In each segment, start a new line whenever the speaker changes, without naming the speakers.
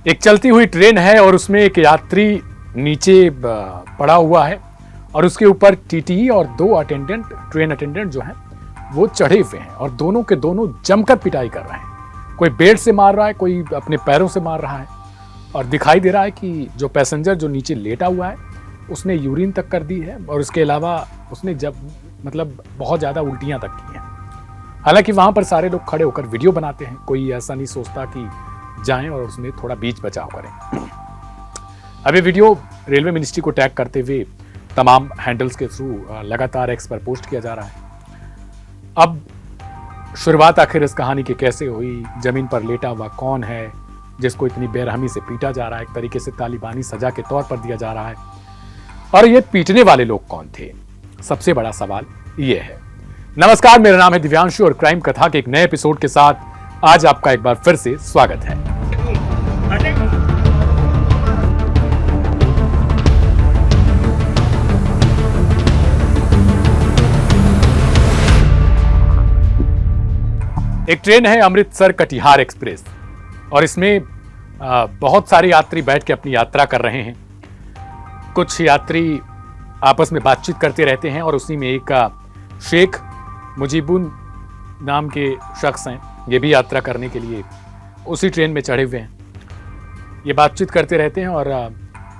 एक चलती हुई ट्रेन है और उसमें एक यात्री नीचे पड़ा हुआ है और उसके ऊपर टीटी और दो अटेंडेंट, ट्रेन अटेंडेंट जो हैं वो चढ़े हुए हैं और दोनों के दोनों जमकर पिटाई कर रहे हैं। कोई बेल्ट से मार रहा है, कोई अपने पैरों से मार रहा है और दिखाई दे रहा है कि जो पैसेंजर जो नीचे लेटा हुआ है उसने यूरिन तक कर दी है और उसके अलावा उसने बहुत ज़्यादा उल्टियाँ तक की हैं। हालांकि वहाँ पर सारे लोग खड़े होकर वीडियो बनाते हैं, कोई ऐसा नहीं सोचता कि जाएं और उसमें थोड़ा बीच बचाव करें। अब ये वीडियो रेलवे मिनिस्ट्री को टैग करते हुए तमाम हैंडल्स के थ्रू लगातार एक्स पर पोस्ट किया जा रहा है। अब शुरुआत आखिर इस कहानी की कैसे हुई, जमीन पर लेटा हुआ कौन है जिसको इतनी बेरहमी से पीटा जा रहा है, एक तरीके से तालिबानी सजा के तौर पर दिया जा रहा है, और ये पीटने वाले लोग कौन थे, सबसे बड़ा सवाल ये है। नमस्कार, मेरा नाम है दिव्यांशु और क्राइम कथा के एक नए एपिसोड के साथ आज आपका एक बार फिर से स्वागत है। एक ट्रेन है अमृतसर कटिहार एक्सप्रेस और इसमें बहुत सारे यात्री बैठ के अपनी यात्रा कर रहे हैं। कुछ यात्री आपस में बातचीत करते रहते हैं और उसी में एक शेख मुजीबुन नाम के शख्स हैं, ये भी यात्रा करने के लिए उसी ट्रेन में चढ़े हुए हैं। ये बातचीत करते रहते हैं और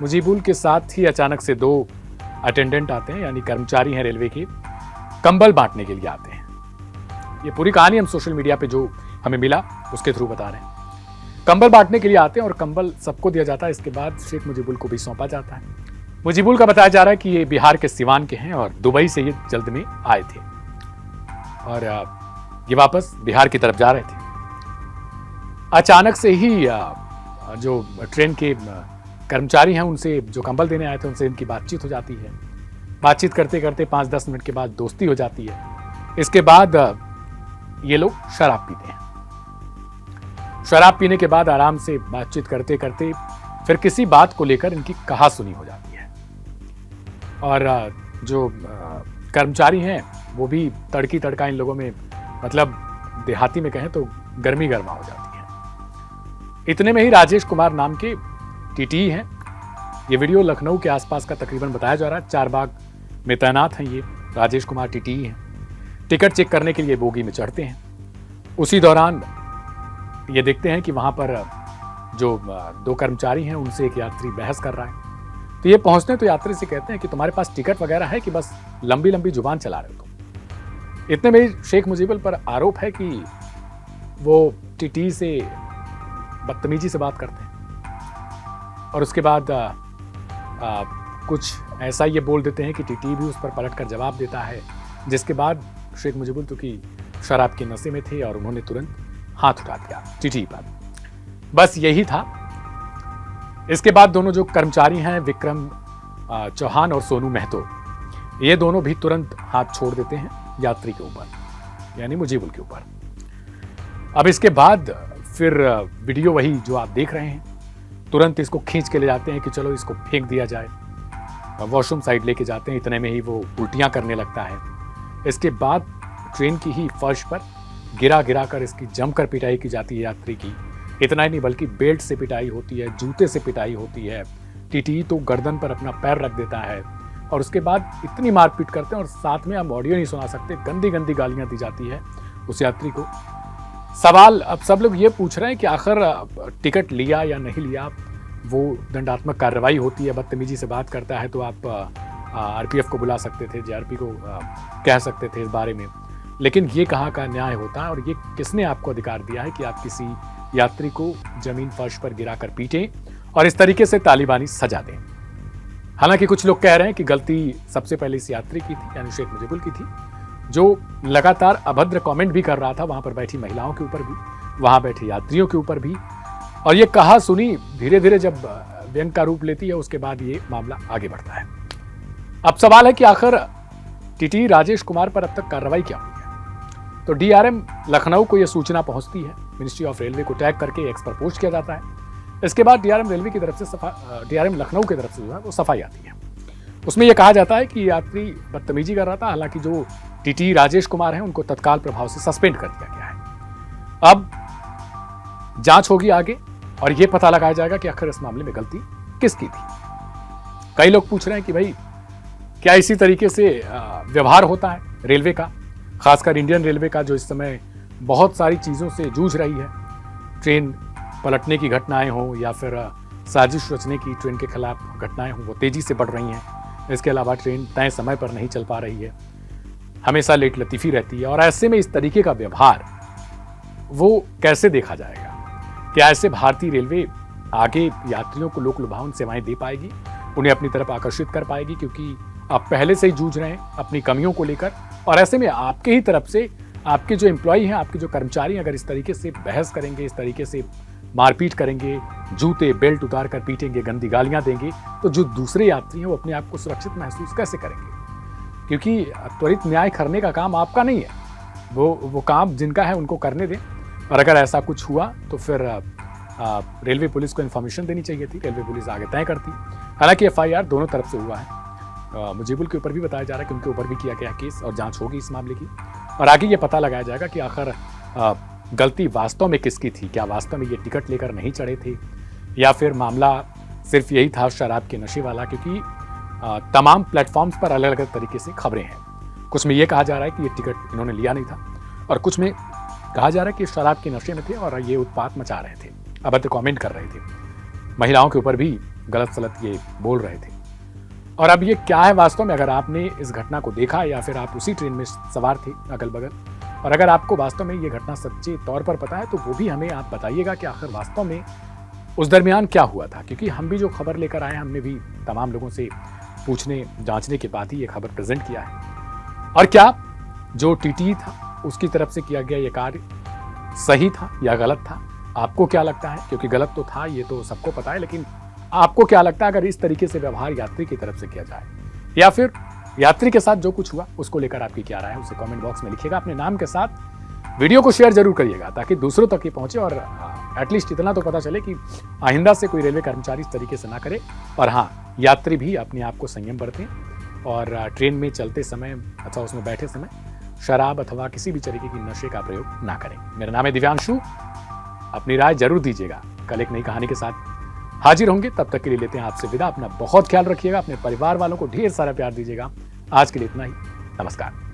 मुजीबुल के साथ ही अचानक से दो अटेंडेंट आते हैं, यानी कर्मचारी हैं रेलवे के, कंबल बांटने के लिए आते हैं। ये पूरी कहानी हम सोशल मीडिया पे जो हमें मिला उसके थ्रू बता रहे हैं। कंबल बांटने के लिए आते हैं और कंबल सबको दिया जाता है। इसके बाद शेख मुजीबुल को भी सौंपा जाता है। मुजीबुल का बताया जा रहा है कि ये बिहार के सिवान के हैं और दुबई से ये जल्द में आए थे और ये वापस बिहार की तरफ जा रहे थे। अचानक से ही जो ट्रेन के कर्मचारी हैं उनसे, जो कंबल देने आए थे, उनसे इनकी बातचीत हो जाती है। बातचीत करते करते 5-10 मिनट के बाद दोस्ती हो जाती है। इसके बाद ये लोग शराब पीते हैं। शराब पीने के बाद आराम से बातचीत करते करते फिर किसी बात को लेकर इनकी कहासुनी हो जाती है और जो कर्मचारी हैं वो भी तड़की तड़का इन लोगों में, देहाती में कहें तो गर्मी गर्मा हो जाती है। इतने में ही राजेश कुमार नाम के टीटी हैं, ये वीडियो लखनऊ के आसपास का तकरीबन बताया जा रहा है, चारबाग में तैनात हैं ये राजेश कुमार टीटी हैं। टिकट चेक करने के लिए बोगी में चढ़ते हैं। उसी दौरान ये देखते हैं कि वहां पर जो दो कर्मचारी हैं उनसे एक यात्री बहस कर रहा है। तो ये पहुंचते हैं तो यात्री से कहते हैं कि तुम्हारे पास टिकट वगैरह है कि बस लंबी लंबी जुबान चला रहे हो तुम। इतने में शेख मुजीबुल पर आरोप है कि वो टीटी से बदतमीजी से बात करते हैं और उसके बाद कुछ ऐसा ये बोल देते हैं कि टीटी भी उस पर पलटकर जवाब देता है, जिसके बाद शेख मुजीबुल तो की शराब के नशे में थे और उन्होंने तुरंत हाथ उठा दिया टीटी पर। बस यही था। इसके बाद दोनों जो कर्मचारी हैं, विक्रम चौहान और सोनू महतो, ये दोनों भी तुरंत हाथ छोड़ देते हैं यात्री के ऊपर, यानी मुजीबुल के ऊपर। अब इसके बाद फिर वीडियो वही जो आप देख रहे हैं, तुरंत इसको खींच के ले जाते हैं कि चलो इसको फेंक दिया जाए। वॉशरूम साइड लेके जाते हैं, इतने में ही वो उल्टियां करने लगता है। इसके बाद ट्रेन की ही फर्श पर गिरा गिरा कर इसकी जमकर पिटाई की जाती है यात्री की। इतना ही नहीं बल्कि बेल्ट से पिटाई होती है, जूते से पिटाई होती है। टीटी तो गर्दन पर अपना पैर रख देता है और उसके बाद इतनी मारपीट करते हैं और साथ में हम ऑडियो नहीं सुना सकते, गंदी गंदी गालियां दी जाती है उस यात्री को। सवाल अब सब लोग ये पूछ रहे हैं कि आखिर टिकट लिया या नहीं लिया, वो दंडात्मक कार्रवाई होती है। बदतमीजी से बात करता है तो आप आरपीएफ को बुला सकते थे, जेआरपी को कह सकते थे इस बारे में, लेकिन ये कहाँ का न्याय होता है और ये किसने आपको अधिकार दिया है कि आप किसी यात्री को जमीन फर्श पर गिराकर पीटें और इस तरीके से तालिबानी सजा दें। हालांकि कुछ लोग कह रहे हैं कि गलती सबसे पहले इस यात्री की थी, यानी शेख मुजीबुल की थी, जो लगातार अभद्र कमेंट भी कर रहा था वहां पर बैठी महिलाओं के ऊपर भी, वहां बैठे यात्रियों के ऊपर भी। और ये कहासुनी धीरे धीरे जब व्यंग का रूप लेती है उसके बाद ये मामला आगे बढ़ता है। अब सवाल है कि आखिर टीटी राजेश कुमार पर अब तक कार्रवाई क्या हुई है। तो डीआरएम लखनऊ को यह सूचना पहुंचती है, मिनिस्ट्री ऑफ रेलवे को टैग करके एक्स पर पोस्ट किया जाता है। इसके बाद डीआरएम रेलवे की तरफ से डीआरएम लखनऊ की तरफ से जो है वो सफाई आती है। उसमें यह कहा जाता है कि यात्री बदतमीजी कर रहा था। हालांकि जो टीटी राजेश कुमार हैं उनको तत्काल प्रभाव से सस्पेंड कर दिया गया है। अब जांच होगी आगे और ये पता लगाया जाएगा कि आखिर इस मामले में गलती किसकी थी। कई लोग पूछ रहे हैं कि भाई क्या इसी तरीके से व्यवहार होता है रेलवे का, खासकर इंडियन रेलवे का, जो इस समय बहुत सारी चीज़ों से जूझ रही है। ट्रेन पलटने की घटनाएं हों या फिर साजिश रचने की ट्रेन के खिलाफ घटनाएं हों, वो तेज़ी से बढ़ रही हैं। इसके अलावा ट्रेन तय समय पर नहीं चल पा रही है, हमेशा लेट लतीफ़ी रहती है। और ऐसे में इस तरीके का व्यवहार वो कैसे देखा जाएगा? क्या ऐसे भारतीय रेलवे आगे यात्रियों को लोक लुभावन सेवाएं दे पाएगी, उन्हें अपनी तरफ आकर्षित कर पाएगी? क्योंकि आप पहले से ही जूझ रहे हैं अपनी कमियों को लेकर, और ऐसे में आपके ही तरफ से आपके जो एम्प्लॉई हैं, आपके जो कर्मचारी हैं, अगर इस तरीके से बहस करेंगे, इस तरीके से मारपीट करेंगे, जूते बेल्ट उतार कर पीटेंगे, गंदी गालियां देंगे, तो जो दूसरे यात्री हैं वो अपने आप को सुरक्षित महसूस कैसे करेंगे? क्योंकि त्वरित न्याय करने का काम आपका नहीं है, वो काम जिनका है उनको करने दें। और अगर ऐसा कुछ हुआ तो फिर रेलवे पुलिस को इन्फॉर्मेशन देनी चाहिए थी, रेलवे पुलिस आगे तय करती। हालांकि FIR दोनों तरफ से हुआ है, मुजीबुल के ऊपर भी बताया जा रहा है कि उनके ऊपर भी किया गया केस और जांच होगी इस मामले की, और आगे ये पता लगाया जाएगा कि आखिर गलती वास्तव में किसकी थी। क्या वास्तव में ये टिकट लेकर नहीं चढ़े थे, या फिर मामला सिर्फ यही था शराब के नशे वाला? क्योंकि तमाम प्लेटफॉर्म्स पर अलग अलग तरीके से खबरें हैं। कुछ में ये कहा जा रहा है कि ये टिकट इन्होंने लिया नहीं था, और कुछ में कहा जा रहा है कि शराब के नशे में थे और ये उत्पात मचा रहे थे, अभद्र कमेंट कर रहे थे, महिलाओं के ऊपर भी गलत सलत ये बोल रहे थे। और अब ये क्या है वास्तव में? अगर आपने इस घटना को देखा या फिर आप उसी ट्रेन में सवार थे अगल बगल, और अगर आपको वास्तव में ये घटना सच्चे तौर पर पता है, तो वो भी हमें आप बताइएगा कि आखिर वास्तव में उस दरमियान क्या हुआ था। क्योंकि हम भी जो खबर लेकर आए हैं, हमने भी तमाम लोगों से पूछने जांचने के बाद ही ये खबर प्रेजेंट किया है। और क्या जो TTE था उसकी तरफ से किया गया ये कार्य सही था या गलत था? आपको क्या लगता है? क्योंकि गलत तो था, ये तो सबको पता है, लेकिन आपको क्या लगता है अगर इस तरीके से व्यवहार यात्री की तरफ से किया जाए, या फिर यात्री के साथ जो कुछ हुआ उसको लेकर आपकी क्या राय है, उसे कमेंट बॉक्स में लिखिएगा अपने नाम के साथ। वीडियो को शेयर जरूर करिएगा ताकि दूसरों तक ये पहुंचे, और एटलीस्ट इतना तो पता चले कि आइंदा से कोई रेलवे कर्मचारी इस तरीके से ना करे। और हाँ, यात्री भी अपने आप को संयम बरतें और ट्रेन में चलते समय अथवा उसमें बैठे समय शराब अथवा किसी भी तरीके की नशे का प्रयोग ना करें। मेरा नाम है दिव्यांशु, अपनी राय जरूर दीजिएगा। कल एक नई कहानी के साथ हाजिर होंगे, तब तक के लिए लेते हैं आपसे विदा। अपना बहुत ख्याल रखिएगा, अपने परिवार वालों को ढेर सारा प्यार दीजिएगा। आज के लिए इतना ही, नमस्कार।